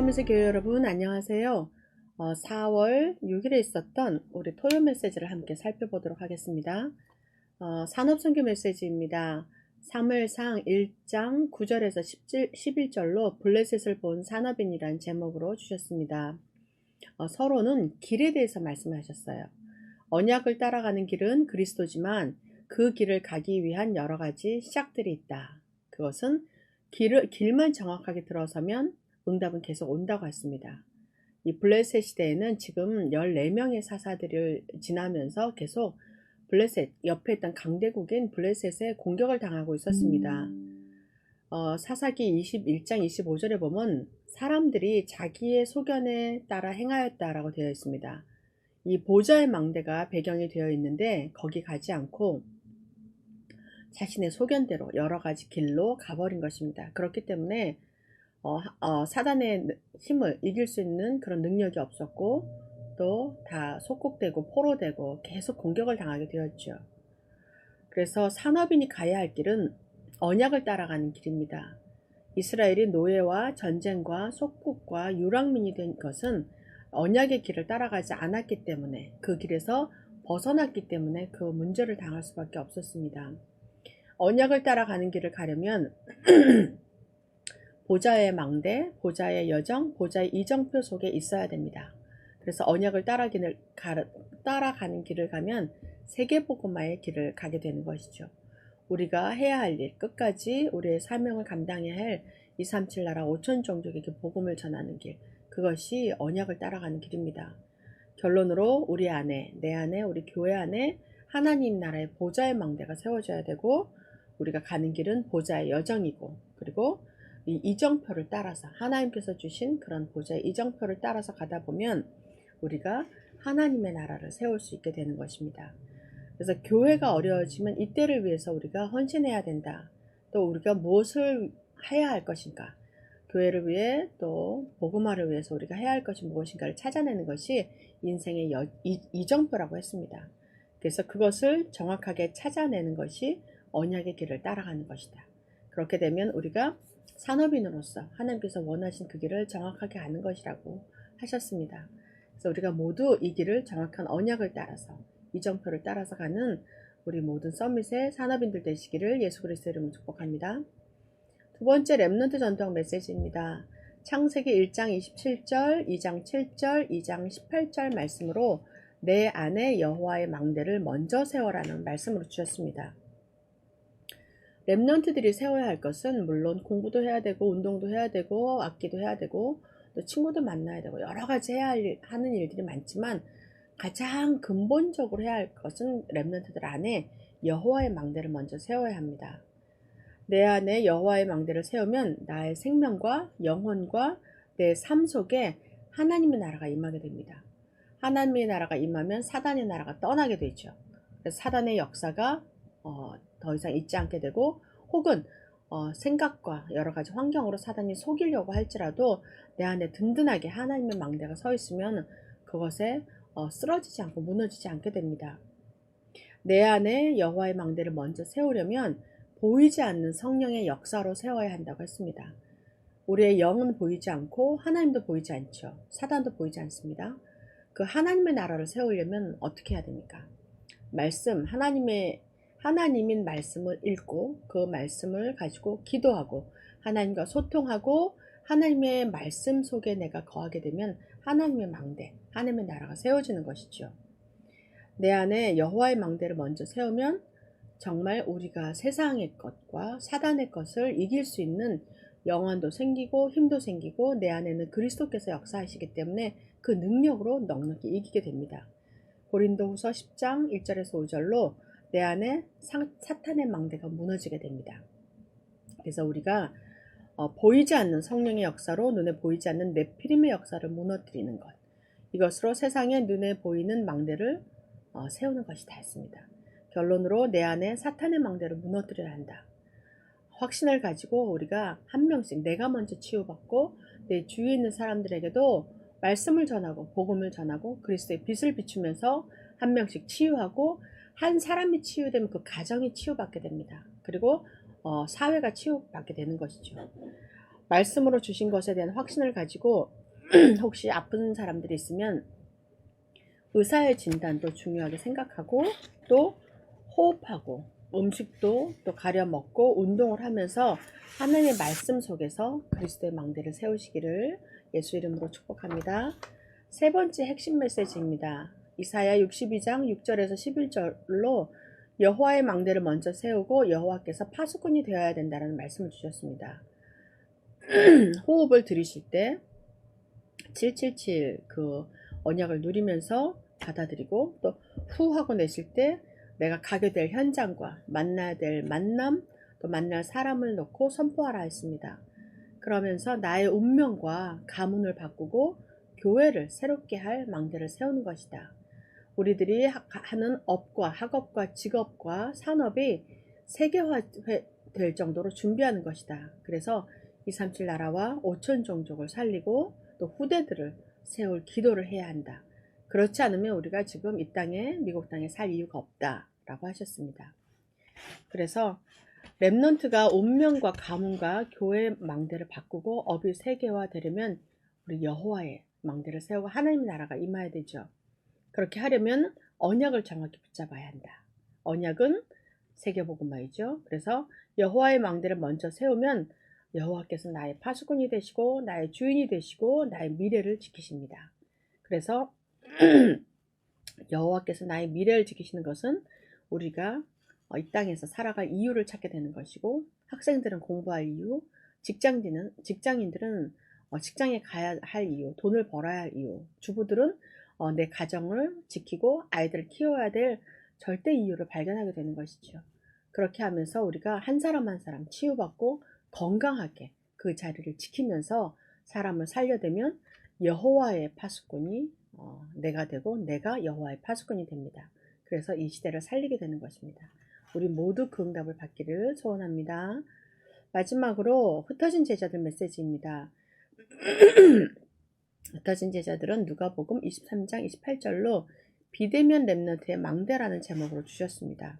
서밋의 교회 여러분 안녕하세요. 4월 6일에 있었던 우리 토요 메시지를 함께 살펴보도록 하겠습니다. 산업선교 메시지입니다. 사무엘상 1장 9절에서 11절로 블레셋을 본 산업인이란 제목으로 주셨습니다. 서로는 길에 대해서 말씀하셨어요. 언약을 따라가는 길은 그리스도지만 그 길을 가기 위한 여러 가지 시작들이 있다. 그것은 길만 정확하게 들어서면 응답은 계속 온다고 했습니다. 이 블레셋 시대에는 지금 14명의 사사들을 지나면서 계속 블레셋 옆에 있던 강대국인 블레셋에 공격을 당하고 있었습니다. 사사기 21장 25절에 보면 사람들이 자기의 소견에 따라 행하였다라고 되어 있습니다. 이 보좌의 망대가 배경이 되어 있는데 거기 가지 않고 자신의 소견대로 여러 가지 길로 가버린 것입니다. 그렇기 때문에 사단의 힘을 이길 수 있는 그런 능력이 없었고 또 다 속국되고 포로되고 계속 공격을 당하게 되었죠. 그래서 산업인이 가야 할 길은 언약을 따라가는 길입니다. 이스라엘이 노예와 전쟁과 속국과 유랑민이 된 것은 언약의 길을 따라가지 않았기 때문에 그 길에서 벗어났기 때문에 그 문제를 당할 수밖에 없었습니다. 언약을 따라가는 길을 가려면 보좌의 망대, 보좌의 여정, 보좌의 이정표 속에 있어야 됩니다. 그래서 언약을 따라가는 길을 가면 세계복음화의 길을 가게 되는 것이죠. 우리가 해야 할 일, 끝까지 우리의 사명을 감당해야 할 237 나라 5천 종족에게 복음을 전하는 길, 그것이 언약을 따라가는 길입니다. 결론으로 우리 안에, 내 안에, 우리 교회 안에 하나님 나라의 보좌의 망대가 세워져야 되고 우리가 가는 길은 보좌의 여정이고 그리고 이 이정표를 따라서 하나님께서 주신 그런 보좌의 이정표를 따라서 가다 보면 우리가 하나님의 나라를 세울 수 있게 되는 것입니다. 그래서 교회가 어려워지면 이때를 위해서 우리가 헌신해야 된다. 또 우리가 무엇을 해야 할 것인가? 교회를 위해 또 복음화를 위해서 우리가 해야 할 것이 무엇인가를 찾아내는 것이 인생의 이정표라고 했습니다. 그래서 그것을 정확하게 찾아내는 것이 언약의 길을 따라가는 것이다. 그렇게 되면 우리가 산업인으로서 하나님께서 원하신 그 길을 정확하게 가는 것이라고 하셨습니다. 그래서 우리가 모두 이 길을 정확한 언약을 따라서 이정표를 따라서 가는 우리 모든 서밋의 산업인들 되시기를 예수 그리스도의 이름으로 축복합니다. 두 번째 렘넌트 전도학 메시지입니다. 창세기 1장 27절, 2장 7절, 2장 18절 말씀으로 내 안에 여호와의 망대를 먼저 세워라는 말씀으로 주셨습니다. 렘넌트들이 세워야 할 것은 물론 공부도 해야 되고 운동도 해야 되고 악기도 해야 되고 또 친구도 만나야 되고 여러 가지 하는 일들이 많지만 가장 근본적으로 해야 할 것은 렘넌트들 안에 여호와의 망대를 먼저 세워야 합니다. 내 안에 여호와의 망대를 세우면 나의 생명과 영혼과 내 삶 속에 하나님의 나라가 임하게 됩니다. 하나님의 나라가 임하면 사단의 나라가 떠나게 되죠. 그래서 사단의 역사가 더 이상 있지 않게 되고 혹은 생각과 여러 가지 환경으로 사단이 속이려고 할지라도 내 안에 든든하게 하나님의 망대가 서 있으면 그것에 쓰러지지 않고 무너지지 않게 됩니다. 내 안에 여호와의 망대를 먼저 세우려면 보이지 않는 성령의 역사로 세워야 한다고 했습니다. 우리의 영은 보이지 않고 하나님도 보이지 않죠. 사단도 보이지 않습니다. 그 하나님의 나라를 세우려면 어떻게 해야 됩니까? 하나님인 말씀을 읽고 그 말씀을 가지고 기도하고 하나님과 소통하고 하나님의 말씀 속에 내가 거하게 되면 하나님의 망대, 하나님의 나라가 세워지는 것이죠. 내 안에 여호와의 망대를 먼저 세우면 정말 우리가 세상의 것과 사단의 것을 이길 수 있는 영혼도 생기고 힘도 생기고 내 안에는 그리스도께서 역사하시기 때문에 그 능력으로 넉넉히 이기게 됩니다. 고린도후서 10장 1절에서 5절로 내 안에 사탄의 망대가 무너지게 됩니다. 그래서 우리가 보이지 않는 성령의 역사로 눈에 보이지 않는 네피림의 역사를 무너뜨리는 것, 이것으로 세상의 눈에 보이는 망대를 세우는 것이다 했습니다. 결론으로 내 안에 사탄의 망대를 무너뜨려야 한다. 확신을 가지고 우리가 한 명씩 내가 먼저 치유받고 내 주위에 있는 사람들에게도 말씀을 전하고 복음을 전하고 그리스도의 빛을 비추면서 한 명씩 치유하고 한 사람이 치유되면 그 가정이 치유받게 됩니다. 그리고 사회가 치유받게 되는 것이죠. 말씀으로 주신 것에 대한 확신을 가지고 혹시 아픈 사람들이 있으면 의사의 진단도 중요하게 생각하고 또 호흡하고 음식도 또 가려 먹고 운동을 하면서 하나님의 말씀 속에서 그리스도의 망대를 세우시기를 예수 이름으로 축복합니다. 세 번째 핵심 메시지입니다. 이사야 62장 6절에서 11절로 여호와의 망대를 먼저 세우고 여호와께서 파수꾼이 되어야 된다는 말씀을 주셨습니다. 호흡을 들이실 때 777 그 언약을 누리면서 받아들이고 또 후 하고 내쉴 때 내가 가게 될 현장과 만나야 될 만남 또 만날 사람을 놓고 선포하라 했습니다. 그러면서 나의 운명과 가문을 바꾸고 교회를 새롭게 할 망대를 세우는 것이다. 우리들이 하는 업과 학업과 직업과 산업이 세계화될 정도로 준비하는 것이다. 그래서 237 나라와 5천 종족을 살리고 또 후대들을 세울 기도를 해야 한다. 그렇지 않으면 우리가 지금 이 땅에 미국 땅에 살 이유가 없다라고 하셨습니다. 그래서 렘넌트가 운명과 가문과 교회의 망대를 바꾸고 업이 세계화되려면 우리 여호와의 망대를 세우고 하나님의 나라가 임해야 되죠. 그렇게 하려면 언약을 정확히 붙잡아야 한다. 언약은 세계복음화이죠. 그래서 여호와의 망대를 먼저 세우면 여호와께서 나의 파수꾼이 되시고 나의 주인이 되시고 나의 미래를 지키십니다. 그래서 여호와께서 나의 미래를 지키시는 것은 우리가 이 땅에서 살아갈 이유를 찾게 되는 것이고 학생들은 공부할 이유, 직장인들은 직장에 가야 할 이유, 돈을 벌어야 할 이유, 주부들은 내 가정을 지키고 아이들을 키워야 될 절대 이유를 발견하게 되는 것이죠. 그렇게 하면서 우리가 한 사람 한 사람 치유받고 건강하게 그 자리를 지키면서 사람을 살려내면 여호와의 파수꾼이 내가 되고 내가 여호와의 파수꾼이 됩니다. 그래서 이 시대를 살리게 되는 것입니다. 우리 모두 그 응답을 받기를 소원합니다. 마지막으로 흩어진 제자들 메시지입니다. 흩어진 제자들은 누가복음 23장 28절로 비대면 렘넌트의 망대라는 제목으로 주셨습니다.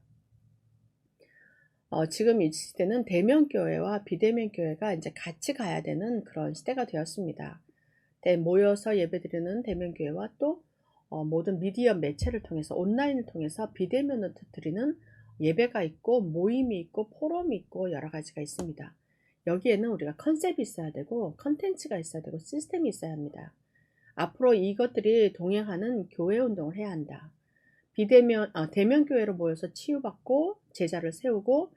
지금 이 시대는 대면교회와 비대면교회가 이제 같이 가야 되는 그런 시대가 되었습니다. 모여서 예배드리는 대면교회와 또 모든 미디어 매체를 통해서 온라인을 통해서 비대면으로 드리는 예배가 있고 모임이 있고 포럼이 있고 여러 가지가 있습니다. 여기에는 우리가 컨셉이 있어야 되고 컨텐츠가 있어야 되고 시스템이 있어야 합니다. 앞으로 이것들이 동행하는 교회 운동을 해야 한다. 대면 교회로 모여서 치유받고 제자를 세우고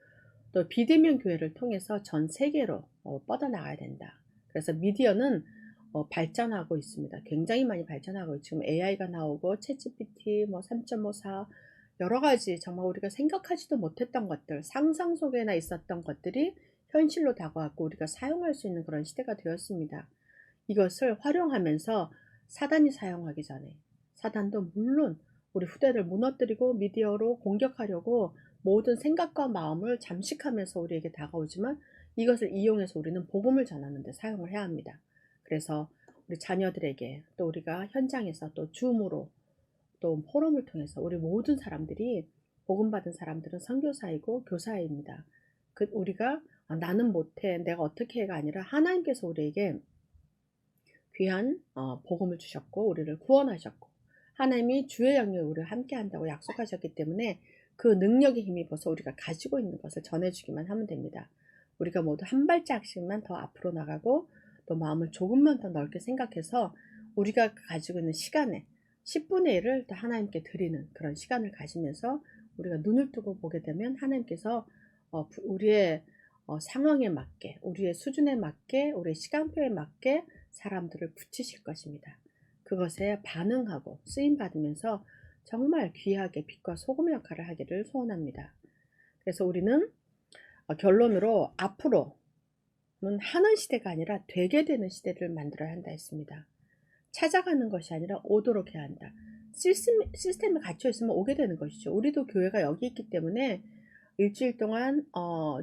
또 비대면 교회를 통해서 전 세계로 뻗어나가야 된다. 그래서 미디어는 발전하고 있습니다. 굉장히 많이 발전하고 있죠. 지금 AI가 나오고 챗GPT 3.54 여러 가지 정말 우리가 생각하지도 못했던 것들, 상상 속에나 있었던 것들이 현실로 다가왔고 우리가 사용할 수 있는 그런 시대가 되었습니다. 이것을 활용하면서 사단이 사용하기 전에 사단도 물론 우리 후대를 무너뜨리고 미디어로 공격하려고 모든 생각과 마음을 잠식하면서 우리에게 다가오지만 이것을 이용해서 우리는 복음을 전하는 데 사용을 해야 합니다. 그래서 우리 자녀들에게 또 우리가 현장에서 또 줌으로 또 포럼을 통해서 우리 모든 사람들이 복음 받은 사람들은 선교사이고 교사입니다. 우리가 나는 못해 내가 어떻게 해가 아니라 하나님께서 우리에게 귀한 복음을 주셨고 우리를 구원하셨고 하나님이 주의 영역에 우리를 함께 한다고 약속하셨기 때문에 그 능력에 힘입어서 우리가 가지고 있는 것을 전해주기만 하면 됩니다. 우리가 모두 한 발짝씩만 더 앞으로 나가고 또 마음을 조금만 더 넓게 생각해서 우리가 가지고 있는 시간에 10분의 1을 더 하나님께 드리는 그런 시간을 가지면서 우리가 눈을 뜨고 보게 되면 하나님께서 우리의 상황에 맞게 우리의 수준에 맞게 우리의 시간표에 맞게 사람들을 붙이실 것입니다. 그것에 반응하고 쓰임받으면서 정말 귀하게 빛과 소금의 역할을 하기를 소원합니다. 그래서 우리는 결론으로 앞으로는 하는 시대가 아니라 되게 되는 시대를 만들어야 한다 했습니다. 찾아가는 것이 아니라 오도록 해야 한다. 시스템에 갇혀 있으면 오게 되는 것이죠. 우리도 교회가 여기 있기 때문에 일주일 동안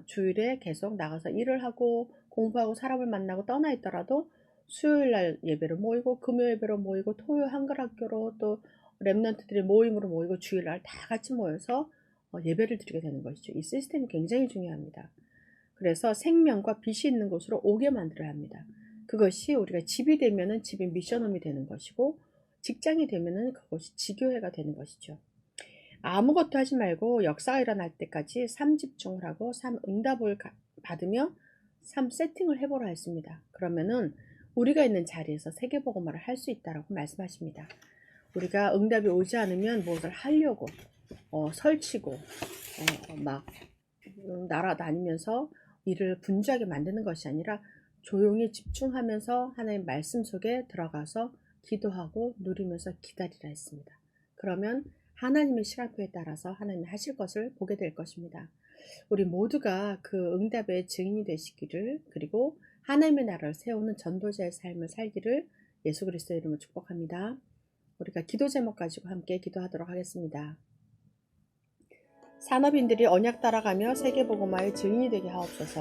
주일에 계속 나가서 일을 하고 공부하고 사람을 만나고 떠나 있더라도 수요일날 예배로 모이고 금요 예배로 모이고 토요일 한글학교로 또 렘넌트들이 모임으로 모이고 주일날 다 같이 모여서 예배를 드리게 되는 것이죠. 이 시스템이 굉장히 중요합니다. 그래서 생명과 빛이 있는 곳으로 오게 만들어야 합니다. 그것이 우리가 집이 되면은 집이 미션홈이 되는 것이고, 직장이 되면은 그것이 지교회가 되는 것이죠. 아무것도 하지 말고 역사가 일어날 때까지 삶 집중을 하고 삶 응답을 받으며 삶 세팅을 해보라 했습니다. 그러면은 우리가 있는 자리에서 세계복음화를 할 수 있다라고 말씀하십니다. 우리가 응답이 오지 않으면 무엇을 하려고 설치고 막 날아다니면서 일을 분주하게 만드는 것이 아니라 조용히 집중하면서 하나님의 말씀 속에 들어가서 기도하고 누리면서 기다리라 했습니다. 그러면 하나님의 시간표에 따라서 하나님이 하실 것을 보게 될 것입니다. 우리 모두가 그 응답의 증인이 되시기를, 그리고 하나님의 나라를 세우는 전도자의 삶을 살기를 예수 그리스도의 이름으로 축복합니다. 우리가 기도 제목 가지고 함께 기도하도록 하겠습니다. 산업인들이 언약 따라가며 세계복음화의 증인이 되게 하옵소서.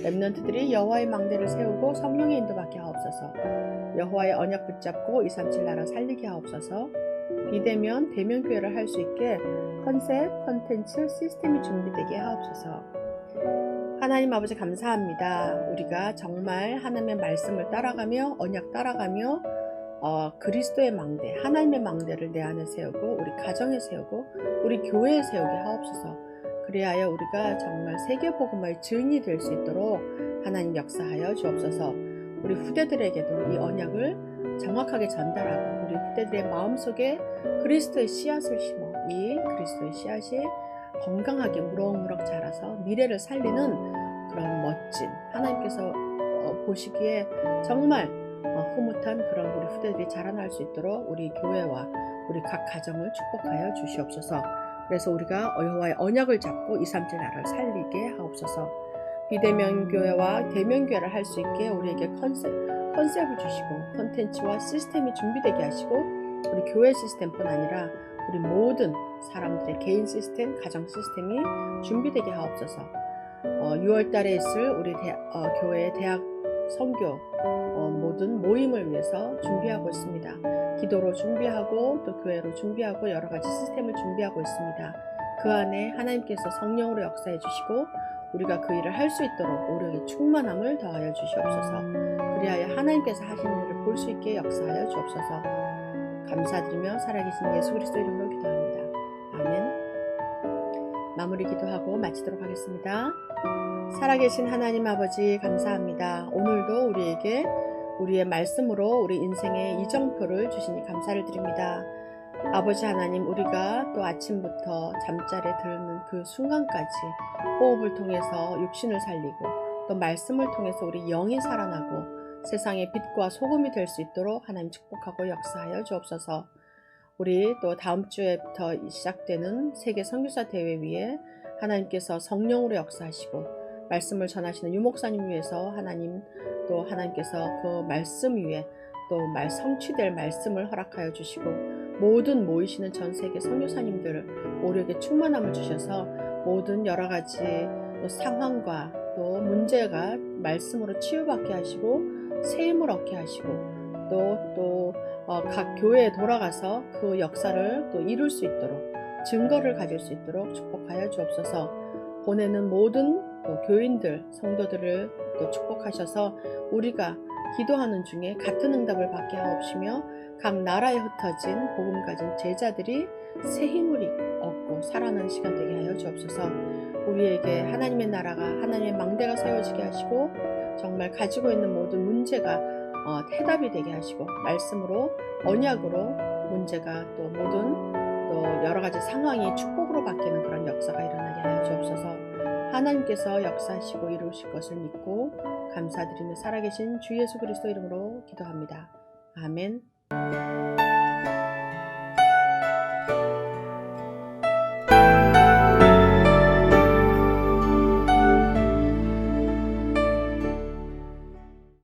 렘넌트들이 여호와의 망대를 세우고 성령의 인도받게 하옵소서. 여호와의 언약 붙잡고 237 나라 살리게 하옵소서. 비대면 대면교회를 할 수 있게 컨셉, 컨텐츠, 시스템이 준비되게 하옵소서. 하나님 아버지 감사합니다. 우리가 정말 하나님의 말씀을 따라가며 언약 따라가며 그리스도의 망대, 하나님의 망대를 내 안에 세우고 우리 가정에 세우고 우리 교회에 세우게 하옵소서. 그리하여 우리가 정말 세계복음화의 증인이 될 수 있도록 하나님 역사하여 주옵소서. 우리 후대들에게도 이 언약을 정확하게 전달하고 우리 후대들의 마음속에 그리스도의 씨앗을 심어 이 그리스도의 씨앗이 건강하게 무럭무럭 자라서 미래를 살리는 그런 멋진, 하나님께서 보시기에 정말 흐뭇한 그런 우리 후대들이 자라날 수 있도록 우리 교회와 우리 각 가정을 축복하여 주시옵소서. 그래서 우리가 여호와의 언약을 잡고 237 나라를 살리게 하옵소서. 비대면 교회와 대면 교회를 할 수 있게 우리에게 컨셉을 주시고 콘텐츠와 시스템이 준비되게 하시고 우리 교회 시스템뿐 아니라 우리 모든 사람들의 개인 시스템, 가정 시스템이 준비되게 하옵소서. 6월 달에 있을 우리 교회의 대학 선교 모든 모임을 위해서 준비하고 있습니다. 기도로 준비하고 또 교회로 준비하고 여러 가지 시스템을 준비하고 있습니다. 그 안에 하나님께서 성령으로 역사해 주시고 우리가 그 일을 할 수 있도록 오력의 충만함을 더하여 주시옵소서. 그리하여 하나님께서 하시는 일을 볼 수 있게 역사하여 주옵소서. 감사드리며 살아계신 예수 그리스도 이름으로 기도합니다. 아멘. 마무리 기도하고 마치도록 하겠습니다. 살아계신 하나님 아버지 감사합니다. 오늘도 우리에게 우리의 말씀으로 우리 인생의 이정표를 주시니 감사를 드립니다. 아버지 하나님, 우리가 또 아침부터 잠자리에 드는 그 순간까지 호흡을 통해서 육신을 살리고 또 말씀을 통해서 우리 영이 살아나고 세상의 빛과 소금이 될 수 있도록 하나님 축복하고 역사하여 주옵소서. 우리 또 다음 주에부터 시작되는 세계 선교사 대회 위에 하나님께서 성령으로 역사하시고 말씀을 전하시는 유목사님 위해서 하나님 또 하나님께서 그 말씀 위에 또 성취될 말씀을 허락하여 주시고 모든 모이시는 전 세계 선교사님들 오력의 충만함을 주셔서 모든 여러 가지 또 상황과 또 문제가 말씀으로 치유받게 하시고 새 힘을 얻게 하시고 또 각 교회에 돌아가서 그 역사를 또 이룰 수 있도록 증거를 가질 수 있도록 축복하여 주옵소서. 보내는 모든 또 교인들, 성도들을 또 축복하셔서 우리가 기도하는 중에 같은 응답을 받게 하옵시며 각 나라에 흩어진 복음 가진 제자들이 새 힘을 얻고 살아나는 시간 되게 하여 주옵소서. 우리에게 하나님의 나라가 하나님의 망대가 세워지게 하시고 정말 가지고 있는 모든 문제가 해답이 되게 하시고 말씀으로 언약으로 문제가 또 모든 또 여러 가지 상황이 축복으로 바뀌는 그런 역사가 일어나게 하여 주옵소서. 하나님께서 역사하시고 이루실 것을 믿고 감사드리며 살아계신 주 예수 그리스도 이름으로 기도합니다. 아멘.